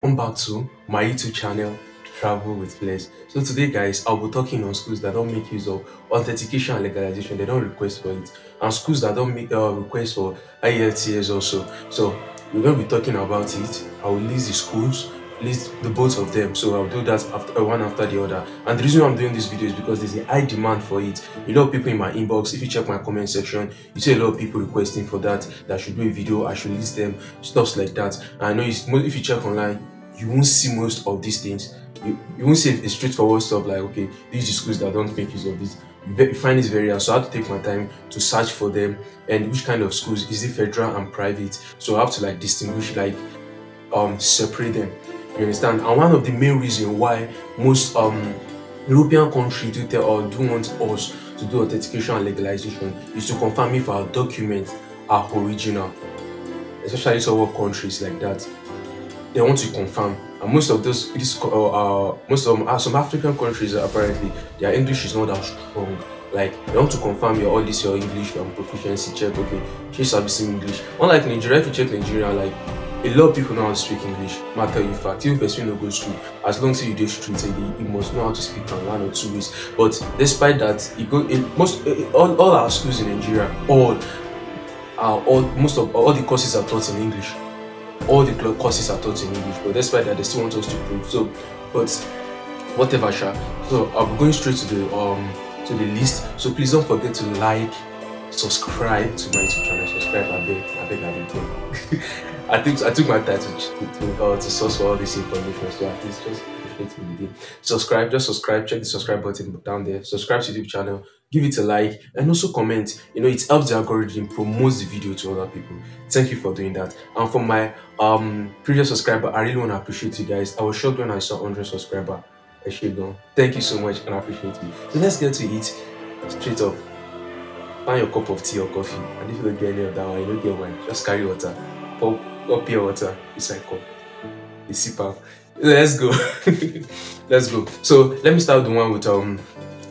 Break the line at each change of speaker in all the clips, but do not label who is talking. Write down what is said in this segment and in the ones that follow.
Welcome back to my YouTube channel, Travel with Flares. So today, guys, I'll be talking on schools that don't make use of authentication and legalization. They don't request for it, and schools that don't make request for Ielts also. So we're going to be talking about it. I will list the schools, list the both of them. So I'll do that after one after the other. And the reason why I'm doing this video is because there's a high demand for it. A lot of people in my inbox, if you check my comment section, you see a lot of people requesting for that I should do a video, I should list them, stuff like that. And I know if you check online, you won't see most of these things. You won't see a straightforward stuff like, okay, these are schools that don't make use of this. You find this very hard, so I have to take my time to search for them and which kind of schools is it, federal and private. So I have to like distinguish, like separate them. You understand? And one of the main reasons why most European countries do tell or do want us to do authentication and legalization is to confirm if our documents are original, especially some other countries like that. They want to confirm, and most of some African countries apparently their English is not that strong. Like they want to confirm your English proficiency check. Okay, she servicing English. Unlike Nigeria, if you check Nigeria, like a lot of people know how to speak English. Matter you fact, even person no go school, as long as you do street, you must know how to speak in one or two ways. But despite that, all our schools in Nigeria, all the courses are taught in English. All the courses are taught in English, but despite that, they still want us to prove. So, but whatever, sha. So I'll be going straight to the list. So please don't forget to like, subscribe to my YouTube channel. Subscribe, I beg. I took my time to source for all this information, so at least just appreciate me with it. Subscribe, just subscribe. Check the subscribe button down there. Subscribe to the YouTube channel. Give it a like and also comment. You know, it helps the algorithm promote the video to other people. Thank you for doing that. And for my previous subscriber, I really want to appreciate you guys. I was shocked when I saw 100 subscribers. Thank you so much and I appreciate you. So let's get to it straight up. Find your cup of tea or coffee, and if you don't get any of that one, you don't get wine, just carry water. Pour pure water inside cup. You sip out. Let's go. Let's go. So let me start the one with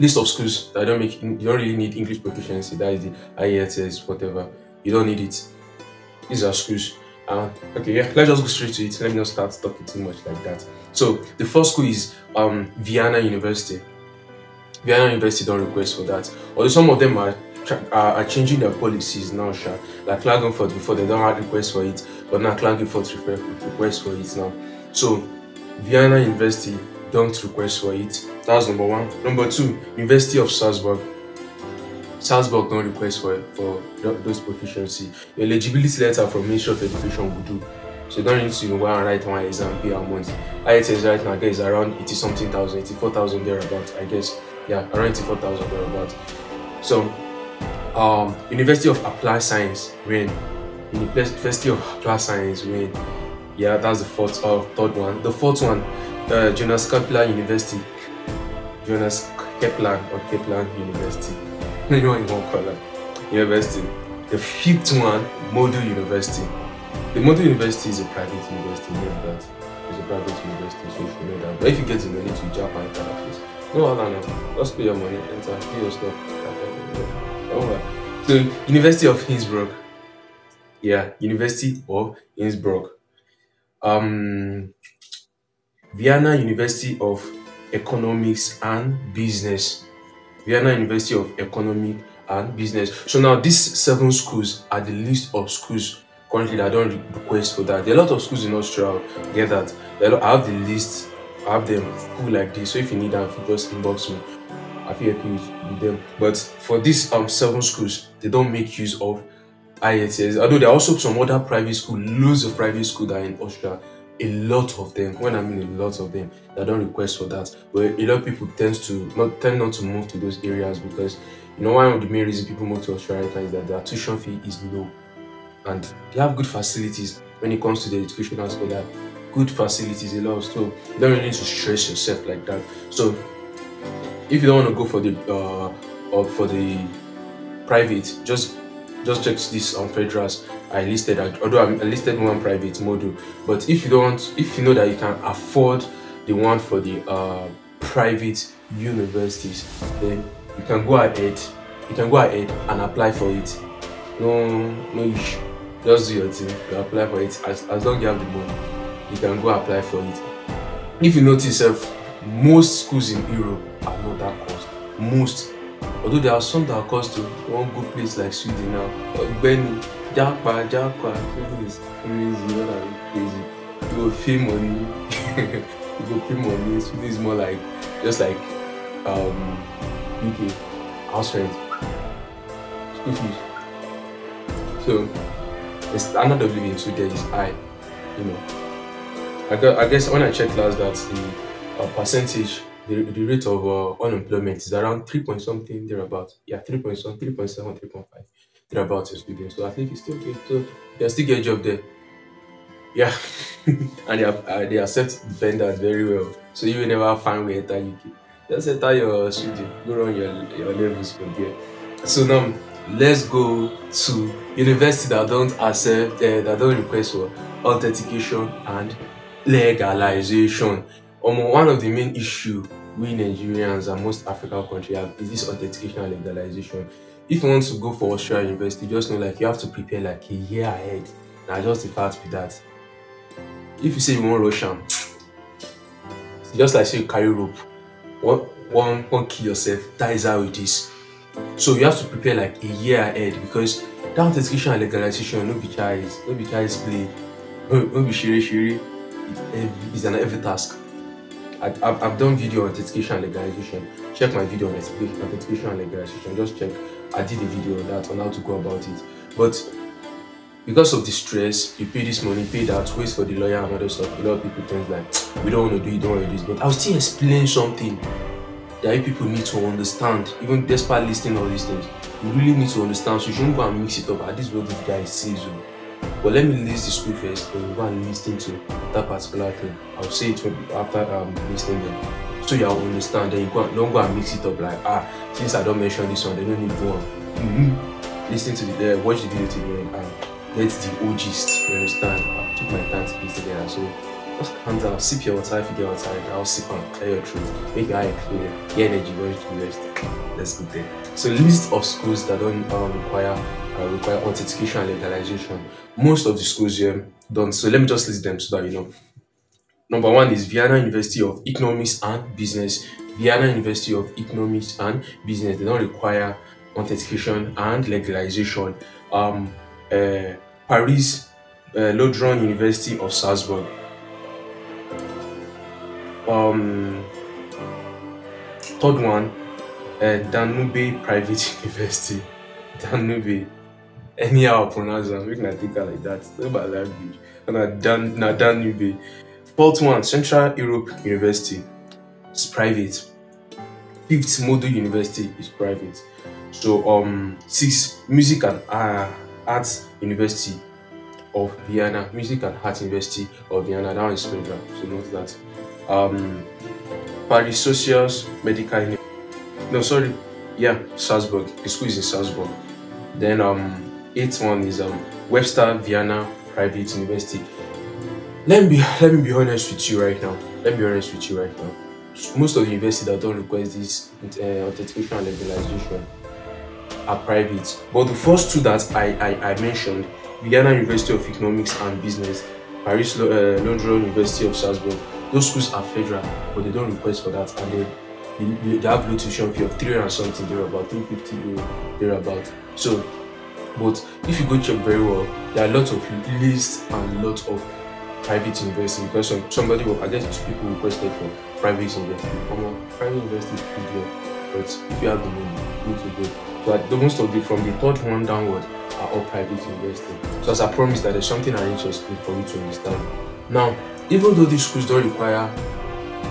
list of schools that you don't really need English proficiency. That is the IELTS, whatever. You don't need it. These are schools. Okay, yeah, let's just go straight to it. Let me not start talking too much like that. So the first school is Vienna University. Vienna University don't request for that. Although some of them are changing their policies now, like Klagenfurt before they don't have request for it, but now Klagenfurt request for it now. So Vienna University don't request for it. That's number one. Number two, University of Salzburg. Salzburg don't request for those proficiency. Your eligibility letter from Ministry of Education will do. So you don't need to go and write one exam, pay a month. IELTS right now, I guess, around 80 something thousand, 84,000 thereabout, I guess. Yeah, around 84,000 thereabout. So University of Applied Science, Wayne. University of Applied Science, Wayne. Yeah, that's the third one. The fourth one, Jonas Kepler University. Jonas Kepler or Kepler University. You know what you want to call that. University. The fifth one, Model University. The Model University is a private university, you know that. It's a private university, so you should know that. But if you get the money to Japan, enter that place. No, just pay your money, enter, pay your stuff. So, University of Innsbruck. Yeah, University of Innsbruck. Vienna University of Economics and Business. Vienna University of Economic and Business. So now these 7 schools are the list of schools currently that don't request for that. There are a lot of schools in Austria, get that. I have the list, I have them cool like this. So if you need them, just inbox me. I feel happy with them. But for these 7 schools, they don't make use of IELTS. Although there are also some other private schools, loads of private schools that are in Austria. A lot of them, when I mean a lot of them, that don't request for that. But a lot of people tend not to move to those areas because, you know, one of the main reasons people move to Austria right now is that their tuition fee is low. And they have good facilities when it comes to the education aspect. They have good facilities, a lot. So you don't really need to stress yourself like that. So if you don't want to go for the private, just check this on federals. I listed, although I listed one private model. But if you know that you can afford the one for the private universities, then you can go ahead. And apply for it. No issue. Just do your thing. You apply for it as long as you have the money. you can go apply for it. If you notice, most schools in Europe are not that cost. Most, although there are some that are cost to one good place like Sweden now. Benny, Jackpa, Sweden is crazy, what are you crazy? You go pay money, you go pay money. Sweden is more like just like UK, house rent, school fees. So the standard of living in Sweden is high, you know. I guess when I checked last that the percentage, the rate of unemployment is around 3 point something thereabout. Yeah, 3 point some, 3.7, 3.5 thereabout in Sweden. So I think it's still okay. So you can still get a job there. Yeah, and they accept dependents very well. So you will never find where enter UK. Just enter your Sweden, go run your levels from there. So now let's go to university that don't accept, that don't request for authentication and legalization. One of the main issue we Nigerians and most African countries have is this authentication and legalization. If you want to go for Austria university, just know like you have to prepare like a year ahead. Now just the fact with that. If you say you want Russian, it's just like say you carry rope. One kill yourself, that is how it is. So you have to prepare like a year ahead because that authentication and legalization no be child's play, no be shiri. It's an heavy task. I've done video on authentication and legalization. Check my video on authentication and legalization. Just check. I did a video on that, on how to go about it. But because of the stress, you pay this money, pay that, wait for the lawyer and other stuff. A lot of people think like, we don't want to do it, don't want to do this. But I'll still explain something that you people need to understand. Even despite listing all these things, you really need to understand. So you shouldn't go and mix it up. This is what this guy says. But let me list the school first, then we'll go and listen to that particular thing. I'll say it after listening them. So you will understand. Then you don't go and mix it up like, since I don't mention this one, they don't need to go on. Listen to watch the video together and get the OGs. You understand? I took my time to piece together. So just calm down, sip your water if you get water. I'll sip and clear your throat. Make your eye clear. Get energy, watch the rest. Let's go there. So list of schools that don't require authentication and legalization. Most of the schools here don't. So let me just list them so that you know. Number one is Vienna University of Economics and Business. Vienna University of Economics and Business. They don't require authentication and legalization. Paris Lodron University of Salzburg. Third one, Danube Private University. Danube. Anyhow I pronounce them, we can take it like that. It's about language. And Danube. Fourth one, Central Europe University. It's private. Fifth, Modo University is private. So sixth, Music and Arts University of Vienna. Music and Arts University of Vienna. That one is federal. So note that. Paris Socials Medical University. No, sorry. Yeah, Salzburg. The school is in Salzburg. Then eighth one is Webster Vienna Private University. Let me be honest with you right now. Most of the universities that don't request this authentication and legalization are private. But the first two that I mentioned, Vienna University of Economics and Business, Paris London University of Salzburg, those schools are federal, but they don't request for that, and they have low tuition fee of 300 and something, they're about 350 euro, thereabout. So, but if you go check very well, there are lots of lists and lots of private university, because somebody, I guess two people requested for private university. Private university is good, but if you have the money, good to go. But the most of the from the third one downward are all private university. So as I promised, that there's something I need to explain for you to understand. Now, even though these schools don't require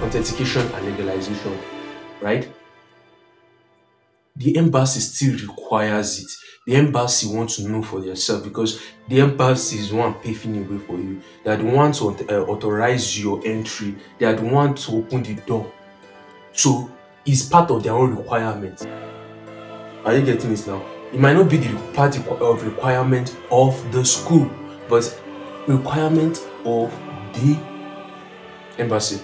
authentication and legalization, right? The embassy still requires it. The embassy wants to know for themselves, because the embassy is the one paving the way for you. They are the ones to authorize your entry. They are the ones to open the door. So it's part of their own requirement. Are you getting this now? It might not be the part of requirement of the school, but requirement of the embassy.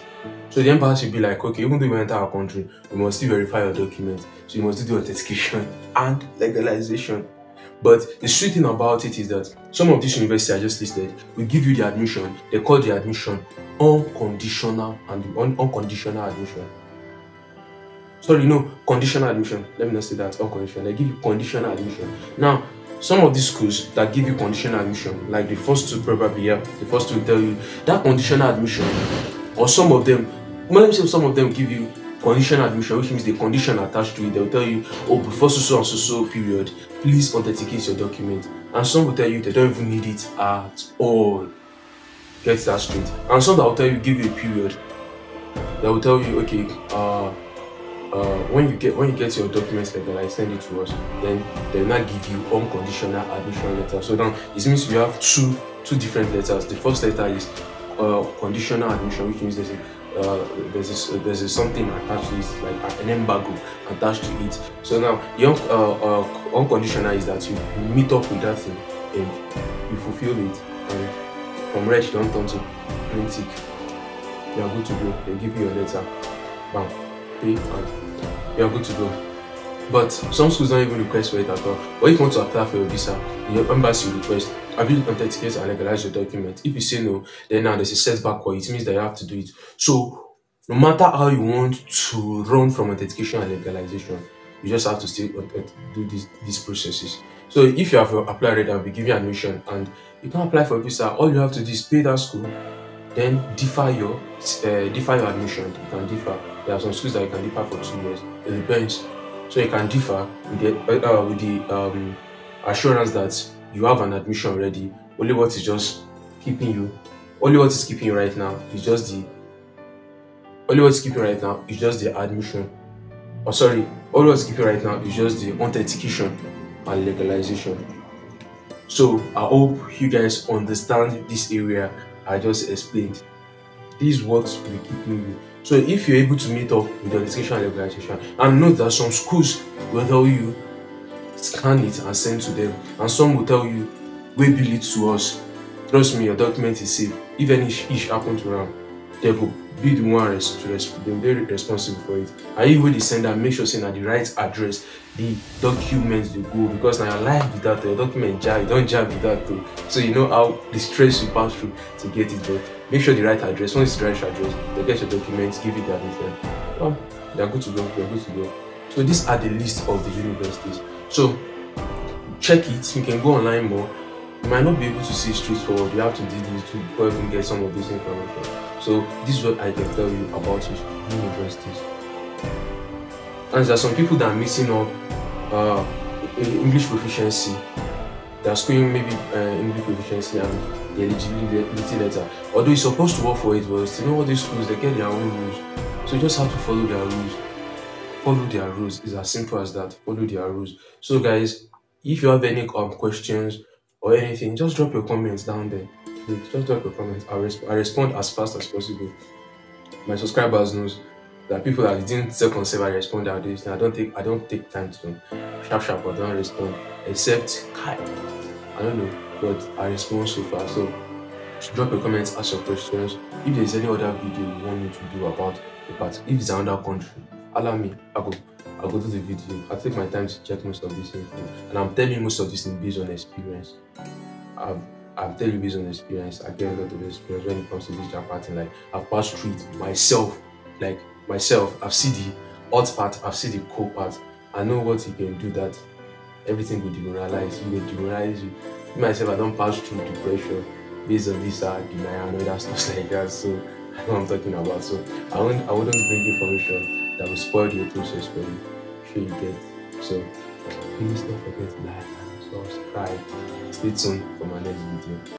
So the embassy will be like, okay, even though you enter our country, we must still verify your documents. So you must do authentication and legalization. But the sweet thing about it is that some of these universities I just listed will give you the admission. They call the admission unconditional and unconditional admission. Sorry, no, conditional admission. Let me not say that unconditional. They give you conditional admission. Now, some of these schools that give you conditional admission, like the first two probably, yeah, the first two will tell you that conditional admission, or some of them, well, let me say some of them give you conditional admission, which means the condition attached to it. They'll tell you, oh, before so and so period, please authenticate your document. And some will tell you they don't even need it at all. Get that straight. And some that will tell you, give you a period. They will tell you, okay, when you get your documents legalized, send it to us. Then they'll not give you unconditional admission letter. So now it means we have two different letters. The first letter is conditional admission, which means there's something attached to it, like an embargo attached to it. So now the unconditional is that you meet up with that thing and you fulfill it, and from red you don't turn to green tick. You are good to go. They give you your letter, bam, pay, and you are good to go. But some schools don't even request for it at all. But if you want to apply for your visa, your embassy will request, have you authenticated and legalized your document? If you say no, then now there's a setback for it. It means that you have to do it. So no matter how you want to run from authentication and legalization, you just have to still do these processes. So if you have applied already and we give you admission and you can apply for a visa, all you have to do is pay that school, then defer your admission. You can defer. There are some schools that you can defer for 2 years. It depends. So you can differ with the assurance that you have an admission already. Only what is keeping you right now is just the admission. Or sorry, only what's keeping you right now is just the authentication and legalization. So I hope you guys understand this area I just explained. This is what will be keeping you. So if you're able to meet up with the authentication and legalization, and note that some schools will tell you scan it and send to them, and some will tell you we bill it to us. Trust me, your document is safe. If any issue happen to them, they will be the one they'll be responsible for it. And you will send that, make sure saying at the right address the documents they go, because now your life without your document you don't jab with that too. So you know how the stress you pass through to get it, but make sure the right address. Once it's the right address, they get your documents, give it the admission. They're good to go. You're good to go. So these are the list of the universities. So check it. You can go online more. You might not be able to see straightforward. You have to do this before you can get some of this information. So this is what I can tell you about universities. And there are some people that are missing up English proficiency. They are scoring maybe English proficiency and the eligibility letter. Although you're supposed to work for it, but you know all these schools, they get their own rules. So you just have to follow their rules. Follow their rules. It's as simple as that. Follow their rules. So guys, if you have any questions or anything, just drop your comments down there. Please, just drop your comments. I respond as fast as possible. My subscribers knows that people that didn't self-conceive, I respond at this. I don't take time to sharp or don't respond. Except I don't know, but I respond so far. So drop your comments, ask your questions. If there's any other video you want me to do about the part, if it's another country, allow me. I go do the video. I take my time to check most of this info, and I'm telling you most of this thing based on experience. I'm telling you based on experience. I get a lot of experience when it comes to this job parting. Like I've passed through it myself. I've seen the hot part, I've seen the cold part. I know what you can do that everything will demoralize you. Will demoralize you. Me myself, I don't pass through depression based on visa denial and other stuff like that. So I know what I'm talking about. So I wouldn't bring information that will spoil your process for you. Sure you get. So please don't forget to like and subscribe. Stay tuned for my next video.